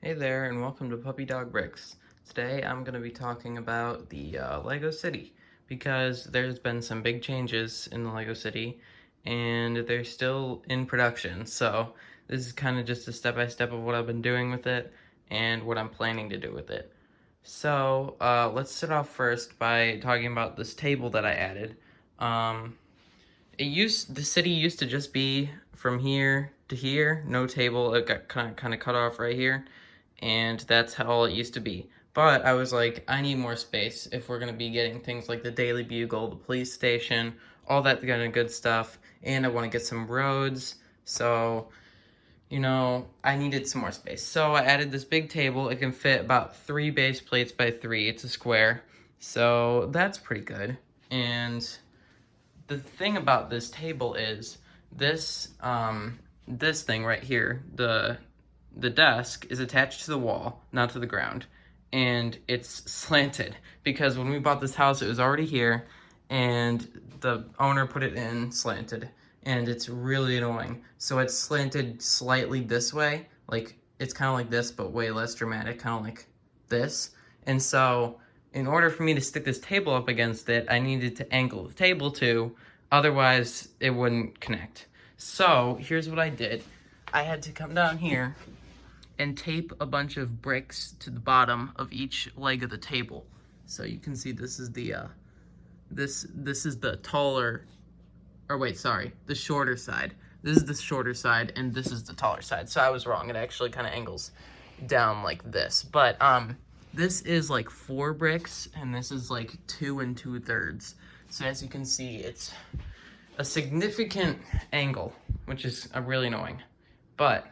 Hey there, and welcome to Puppy Dog Bricks. Today I'm going to be talking about the Lego City, because there's been some big changes in the Lego City, and they're still in production, so this is kind of just a step-by-step of what I've been doing with it, and what I'm planning to do with it. So, let's start off first by talking about this table that I added. The city used to just be from here to here, no table. It got kind of cut off right here, and that's how all it used to be. But I was like, I need more space if we're gonna be getting things like the Daily Bugle, the police station, all that kind of good stuff, and I want to get some roads. So, I needed some more space. So I added this big table. It can fit about 3 base plates by 3. It's a square, so that's pretty good. And the thing about this table is this thing right here, the desk is attached to the wall, not to the ground, and it's slanted because when we bought this house it was already here and the owner put it in slanted, and it's really annoying. So it's slanted slightly this way, like it's kind of like this but way less dramatic, kind of like this. And so in order for me to stick this table up against it, I needed to angle the table too, otherwise it wouldn't connect. So here's what I did. I had to come down here and tape a bunch of bricks to the bottom of each leg of the table. So you can see this is the this is the taller, or wait, sorry, the shorter side. This is the shorter side and this is the taller side. So I was wrong. It actually kind of angles down like this. But this is like 4 bricks and this is like 2 2/3. So as you can see, it's a significant angle, which is really annoying. But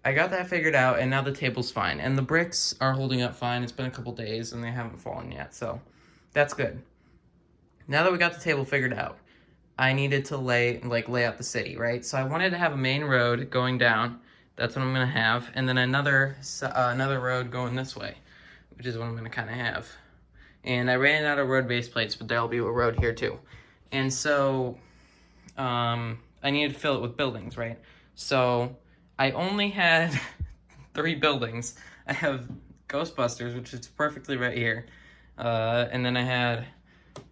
I got that figured out, and now the table's fine. And the bricks are holding up fine. It's been a couple days, and they haven't fallen yet, so that's good. Now that we got the table figured out, I needed to lay out the city, right? So I wanted to have a main road going down. That's what I'm gonna have, and then another road going this way, which is what I'm gonna kind of have. And I ran out of road base plates, but there'll be a road here too. And so I needed to fill it with buildings, right? So I only had 3 buildings. I have Ghostbusters, which is perfectly right here. And then I had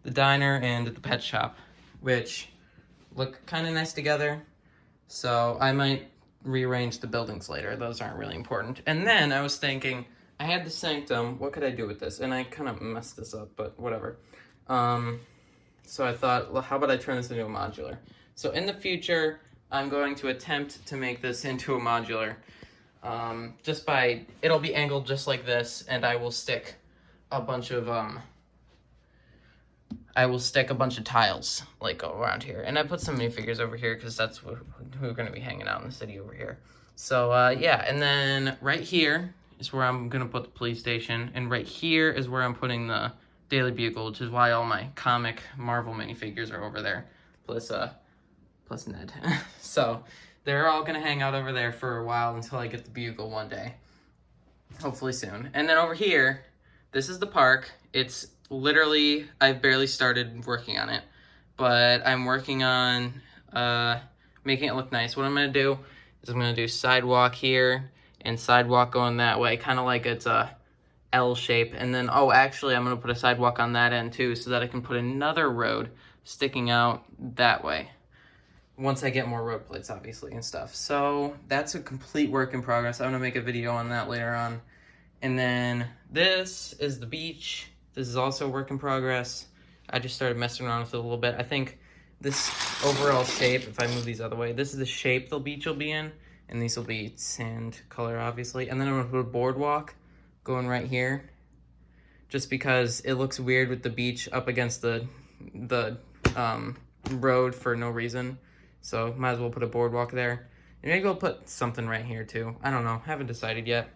the diner and the pet shop, which look kind of nice together. So I might rearrange the buildings later. Those aren't really important. And then I was thinking, I had the sanctum. What could I do with this? And I kind of messed this up, but whatever. So I thought, well, how about I turn this into a modular? So in the future, I'm going to attempt to make this into a modular. It'll be angled just like this, and I will stick a bunch of tiles like around here. And I put some minifigures over here because that's who are going to be hanging out in the city over here. So yeah, and then right here is where I'm going to put the police station, and right here is where I'm putting the Daily Bugle, which is why all my comic Marvel minifigures are over there, plus Ned. So they're all gonna hang out over there for a while until I get the Bugle one day, hopefully soon. And then over here, this is the park. It's literally, I've barely started working on it, but I'm working on making it look nice. What I'm gonna do is I'm gonna do sidewalk here and sidewalk going that way, kind of like it's a L shape. And then, oh, actually, I'm gonna put a sidewalk on that end too, so that I can put another road sticking out that way once I get more road plates, obviously, and stuff. So that's a complete work in progress. I'm gonna make a video on that later on. And then this is the beach. This is also a work in progress. I just started messing around with it a little bit. I think this overall shape, if I move these other way, this is the shape the beach will be in, and these will be sand color, obviously. And then I'm gonna put a boardwalk going right here, just because it looks weird with the beach up against the road for no reason. So might as well put a boardwalk there. And maybe I'll put something right here too. I don't know, haven't decided yet.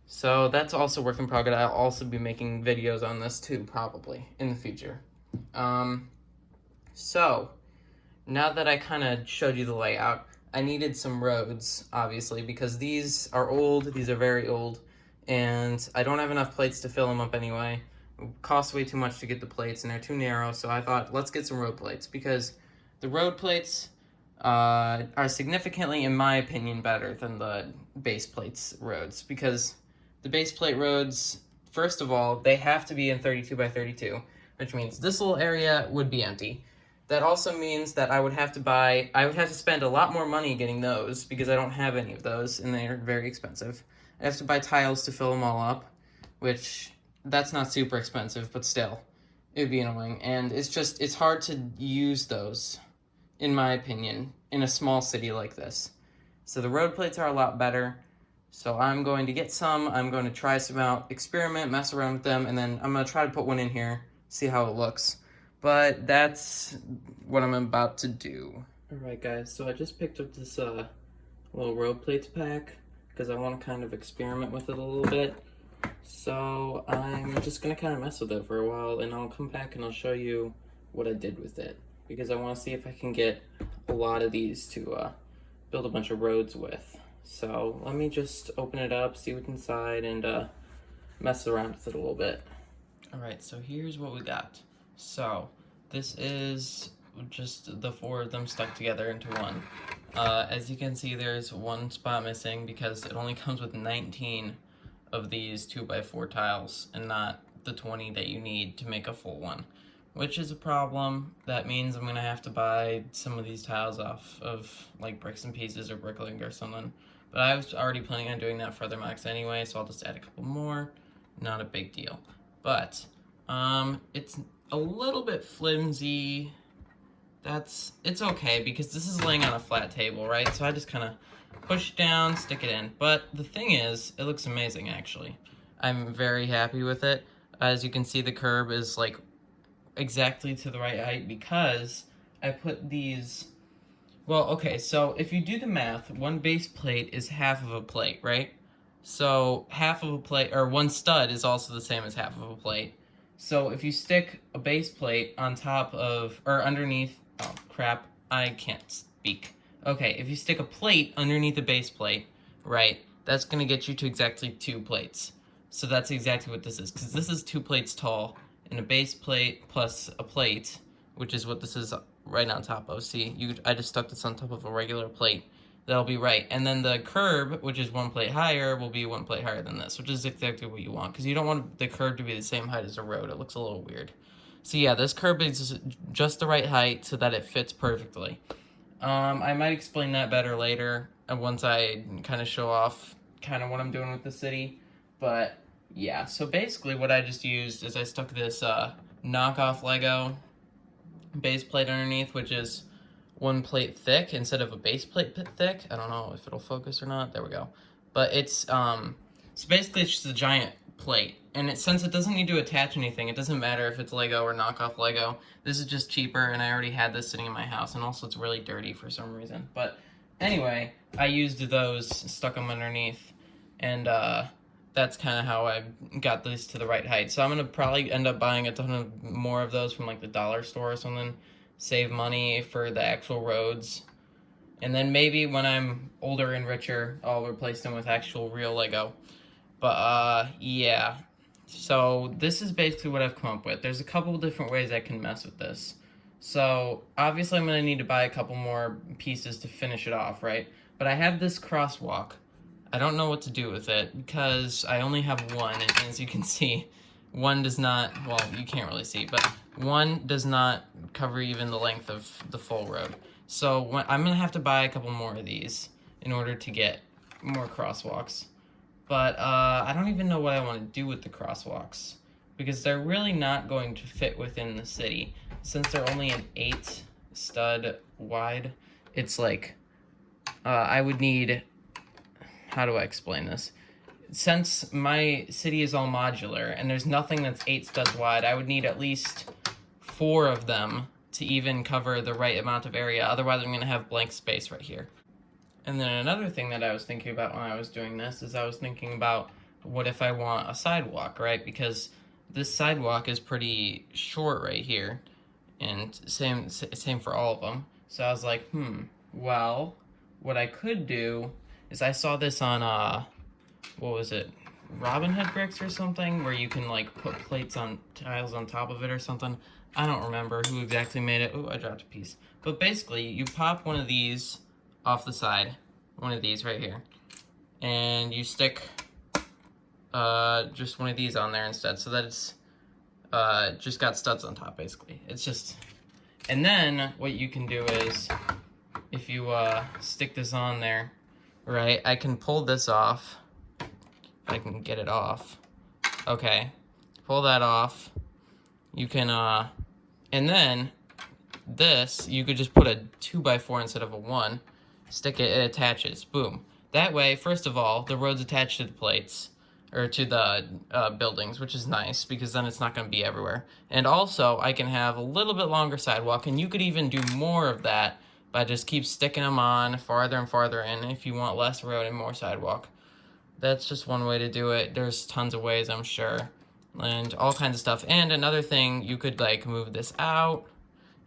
So that's also work in progress. I'll also be making videos on this too, probably, in the future. So now that I kind of showed you the layout, I needed some roads, obviously, because these are old, these are very old, and I don't have enough plates to fill them up anyway. It costs way too much to get the plates, and they're too narrow, so I thought, let's get some road plates, because the road plates are significantly, in my opinion, better than the base plates roads, because the base plate roads, first of all, they have to be in 32 by 32, which means this little area would be empty. That also means that I would have to spend a lot more money getting those because I don't have any of those and they're very expensive. I have to buy tiles to fill them all up, which that's not super expensive, but still, it would be annoying. And it's hard to use those, in my opinion, in a small city like this. So the road plates are a lot better. So I'm going to get some, I'm going to try some out, experiment, mess around with them, and then I'm going to try to put one in here, see how it looks. But that's what I'm about to do. Alright guys, so I just picked up this little road plates pack because I want to kind of experiment with it a little bit. So I'm just going to kind of mess with it for a while, and I'll come back and I'll show you what I did with it, because I want to see if I can get a lot of these to build a bunch of roads with. So let me just open it up, see what's inside, and mess around with it a little bit. Alright, so here's what we got. So this is just the 4 of them stuck together into one. As you can see, there's one spot missing because it only comes with 19 of these 2x4 tiles and not the 20 that you need to make a full one, which is a problem. That means I'm going to have to buy some of these tiles off of like Bricks and Pieces or Bricklink or something. But I was already planning on doing that for other Macs anyway, so I'll just add a couple more. Not a big deal. But it's a little bit flimsy. It's okay because this is laying on a flat table, right? So I just kind of push it down, stick it in. But the thing is, it looks amazing actually. I'm very happy with it. As you can see, the curb is like exactly to the right height because I put these. Well, okay, so if you do the math, one base plate is half of a plate, right? So half of a plate, or one stud is also the same as half of a plate. So if you stick a base plate on top of, or underneath, oh crap, I can't speak. Okay, if you stick a plate underneath a base plate, right, that's gonna get you to exactly 2 plates. So that's exactly what this is, because this is 2 plates tall, and a base plate plus a plate, which is what this is right on top of. See, I just stuck this on top of a regular plate. That'll be right. And then the curb, which is 1 plate higher, will be 1 plate higher than this, which is exactly what you want, because you don't want the curb to be the same height as a road. It looks a little weird. So yeah, this curb is just the right height so that it fits perfectly. I might explain that better later once I kind of show off kind of what I'm doing with the city. But yeah, so basically what I just used is I stuck this knockoff Lego base plate underneath, which is 1 plate thick instead of a base plate thick. I don't know if it'll focus or not. There we go. But it's so basically it's just a giant plate, and since it doesn't need to attach anything, it doesn't matter if it's Lego or knockoff Lego. This is just cheaper, and I already had this sitting in my house, and also it's really dirty for some reason. But anyway, I used those, stuck them underneath, and that's kind of how I got these to the right height. So I'm gonna probably end up buying a ton of more of those from like the dollar store or something, save money for the actual roads, and then maybe when I'm older and richer, I'll replace them with actual real Lego. But yeah, so this is basically what I've come up with. There's a couple different ways I can mess with this. So obviously I'm gonna need to buy a couple more pieces to finish it off, right? But I have this crosswalk. I don't know what to do with it because I only have one, and as you can see, one does not, well, you can't really see, but one does not cover even the length of the full road. So I'm going to have to buy a couple more of these in order to get more crosswalks. But I don't even know what I want to do with the crosswalks because they're really not going to fit within the city. Since they're only an 8 stud wide, it's like, I would need, how do I explain this? Since my city is all modular and there's nothing that's 8 studs wide, I would need at least 4 of them to even cover the right amount of area. Otherwise, I'm going to have blank space right here. And then another thing that I was thinking about when I was doing this is I was thinking about what if I want a sidewalk, right? Because this sidewalk is pretty short right here, and same for all of them. So I was like, well, what I could do is I saw this on what was it? Robin Hood bricks or something, where you can like put plates on tiles on top of it or something. I don't remember who exactly made it. Oh, I dropped a piece. But basically, you pop one of these off the side, one of these right here, and you stick just one of these on there instead, so that it's just got studs on top, basically. It's just, and then what you can do is, if you stick this on there, right, I can pull this off, if I can get it off. Okay, pull that off. You can, and then this, you could just put a 2x4 instead of a 1, stick it, it attaches, boom. That way, first of all, the road's attached to the plates, or to the buildings, which is nice, because then it's not going to be everywhere. And also, I can have a little bit longer sidewalk, and you could even do more of that by just keep sticking them on farther and farther in if you want less road and more sidewalk. That's just one way to do it. There's tons of ways, I'm sure, and all kinds of stuff. And another thing, you could like move this out,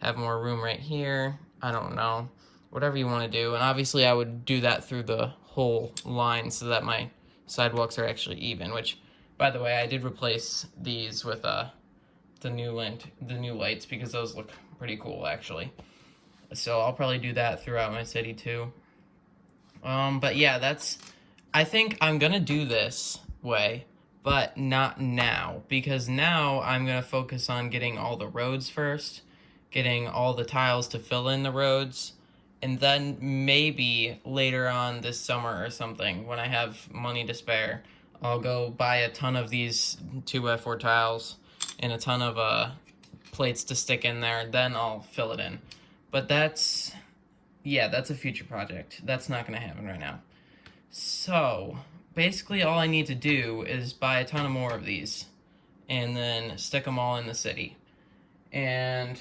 have more room right here. I don't know, whatever you want to do. And obviously I would do that through the whole line so that my sidewalks are actually even, which, by the way, I did replace these with the new lights, because those look pretty cool actually. So I'll probably do that throughout my city too. But yeah, I think I'm gonna do this way, but not now, because now I'm gonna focus on getting all the roads first, getting all the tiles to fill in the roads, and then maybe later on this summer or something, when I have money to spare, I'll go buy a ton of these 2x4 tiles and a ton of plates to stick in there, then I'll fill it in. But that's a future project. That's not gonna happen right now. So basically all I need to do is buy a ton of more of these and then stick them all in the city. And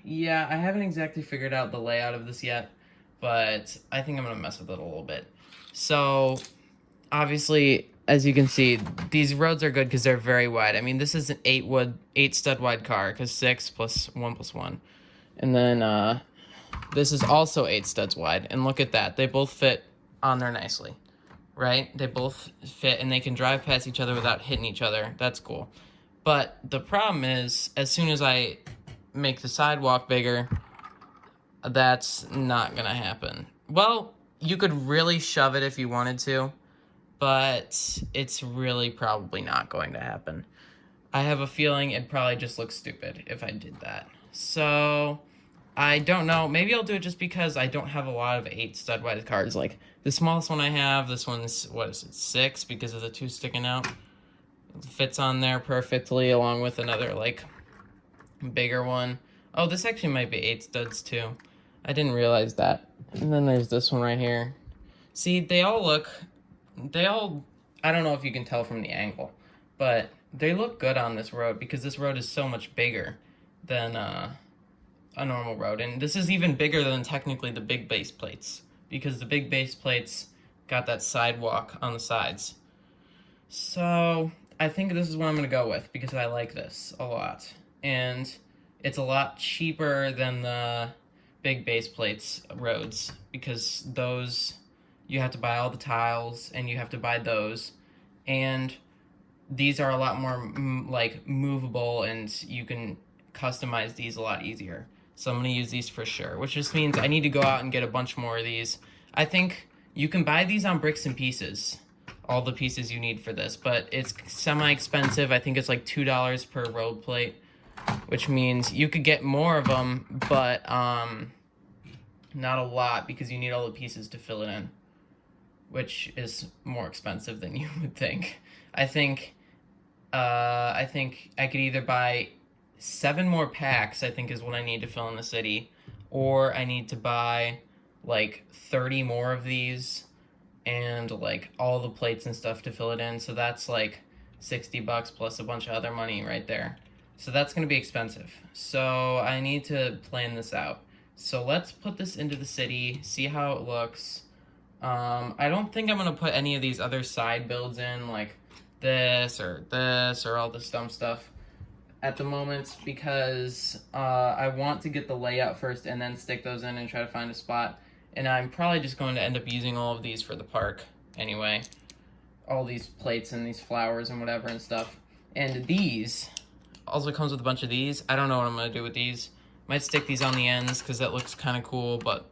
yeah, I haven't exactly figured out the layout of this yet, but I think I'm gonna mess with it a little bit. So obviously, as you can see, these roads are good because they're very wide. I mean, this is an 8 stud wide car, because 6 plus 1 plus 1. And then this is also 8 studs wide, and look at that, they both fit on there nicely, right? They both fit, and they can drive past each other without hitting each other. That's cool. But the problem is, as soon as I make the sidewalk bigger, that's not gonna happen. Well, you could really shove it if you wanted to, but it's really probably not going to happen. I have a feeling it'd probably just look stupid if I did that. So I don't know. Maybe I'll do it just because I don't have a lot of 8 stud wide cards. Like the smallest one I have, this one's, what is it, 6 because of the 2 sticking out. It fits on there perfectly, along with another like bigger one. Oh, this actually might be 8 studs too. I didn't realize that. And then there's this one right here. See, I don't know if you can tell from the angle, but they look good on this road because this road is so much bigger than a normal road. And this is even bigger than technically the big base plates, because the big base plates got that sidewalk on the sides. So I think this is what I'm going to go with, because I like this a lot. And it's a lot cheaper than the big base plates roads, because those, you have to buy all the tiles and you have to buy those. And these are a lot more like movable, and you can customize these a lot easier. So I'm going to use these for sure, which just means I need to go out and get a bunch more of these. I think you can buy these on Bricks and Pieces, all the pieces you need for this, but it's semi-expensive. I think it's like $2 per road plate, which means you could get more of them, but not a lot, because you need all the pieces to fill it in, which is more expensive than you would think. I think I could either buy 7 more packs, I think is what I need to fill in the city, or I need to buy like 30 more of these and like all the plates and stuff to fill it in. So that's like $60 plus a bunch of other money right there. So that's going to be expensive. So I need to plan this out. So let's put this into the city, see how it looks. I don't think I'm going to put any of these other side builds in, like this or all this dumb stuff at the moment, because I want to get the layout first and then stick those in and try to find a spot. And I'm probably just going to end up using all of these for the park anyway. all these plates and these flowers and whatever and stuff. And these also comes with a bunch of these. I don't know what I'm gonna do with these. Might stick these on the ends because that looks kind of cool, but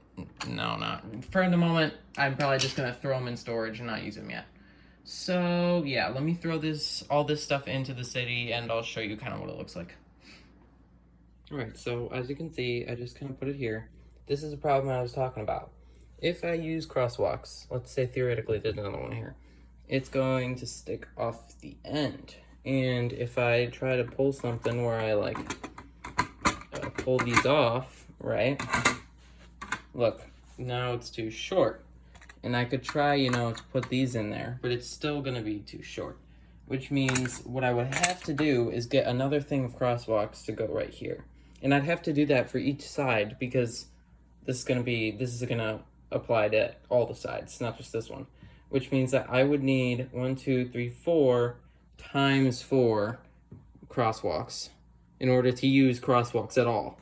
no, not for the moment. I'm probably just gonna throw them in storage and not use them yet. So yeah, let me throw all this stuff into the city and I'll show you kind of what it looks like. All right, so as you can see, I just kind of put it here. This is a problem I was talking about. If I use crosswalks, let's say theoretically there's another one here, it's going to stick off the end. And if I try to pull something where I like pull these off, right? Look, now it's too short. And I could try, you know, to put these in there, but it's still gonna be too short. Which means what I would have to do is get another thing of crosswalks to go right here. And I'd have to do that for each side because this is gonna apply to all the sides, not just this one. Which means that I would need 1, 2, 3, 4 times 4 crosswalks in order to use crosswalks at all.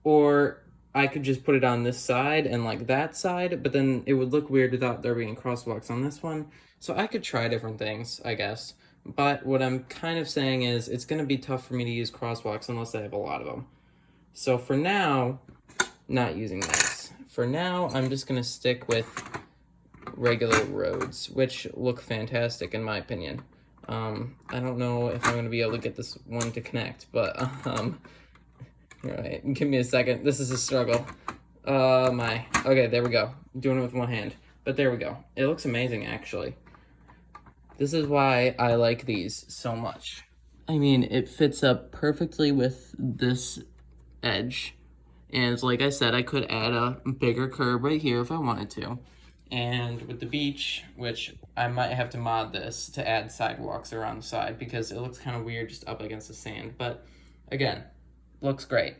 Or I could just put it on this side and like that side, but then it would look weird without there being crosswalks on this one. So I could try different things, I guess. But what I'm kind of saying is it's gonna be tough for me to use crosswalks unless I have a lot of them. So for now, not using those. For now, I'm just gonna stick with regular roads, which look fantastic in my opinion. I don't know if I'm gonna be able to get this one to connect, but alright, give me a second. This is a struggle. Okay, there we go. Doing it with one hand, but there we go. It looks amazing, actually. This is why I like these so much. I mean, it fits up perfectly with this edge. And like I said, I could add a bigger curb right here if I wanted to. And with the beach, which I might have to mod this to add sidewalks around the side because it looks kind of weird just up against the sand. But again, looks great.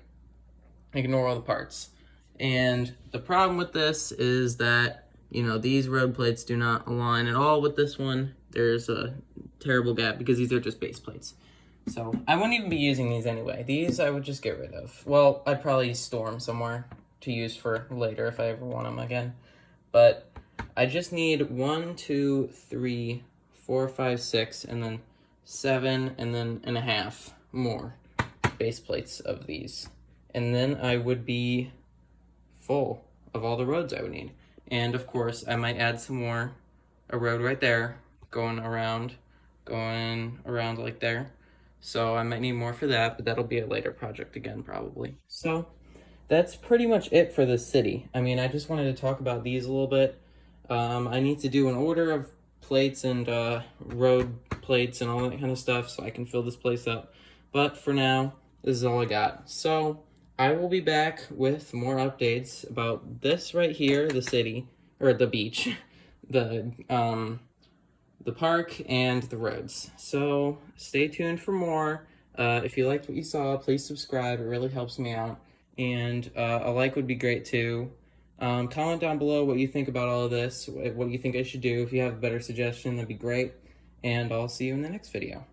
Ignore all the parts. And the problem with this is that, you know, these road plates do not align at all with this one. There's a terrible gap because these are just base plates. So I wouldn't even be using these anyway. These I would just get rid of. Well, I'd probably store them somewhere to use for later if I ever want them again. But I just need 1, 2, 3, 4, 5, 6, and then 7, and then and a half more base plates of these. And then I would be full of all the roads I would need. And of course, I might add some more, a road right there, going around like there. So I might need more for that, but that'll be a later project again, probably. So that's pretty much it for the city. I mean, I just wanted to talk about these a little bit. I need to do an order of plates and road plates and all that kind of stuff so I can fill this place up. But for now, this is all I got. So I will be back with more updates about this right here, the city, or the beach, the park, and the roads. So stay tuned for more. If you liked what you saw, please subscribe. It really helps me out. And a like would be great too. Comment down below what you think about all of this, what you think I should do. If you have a better suggestion, that'd be great. And I'll see you in the next video.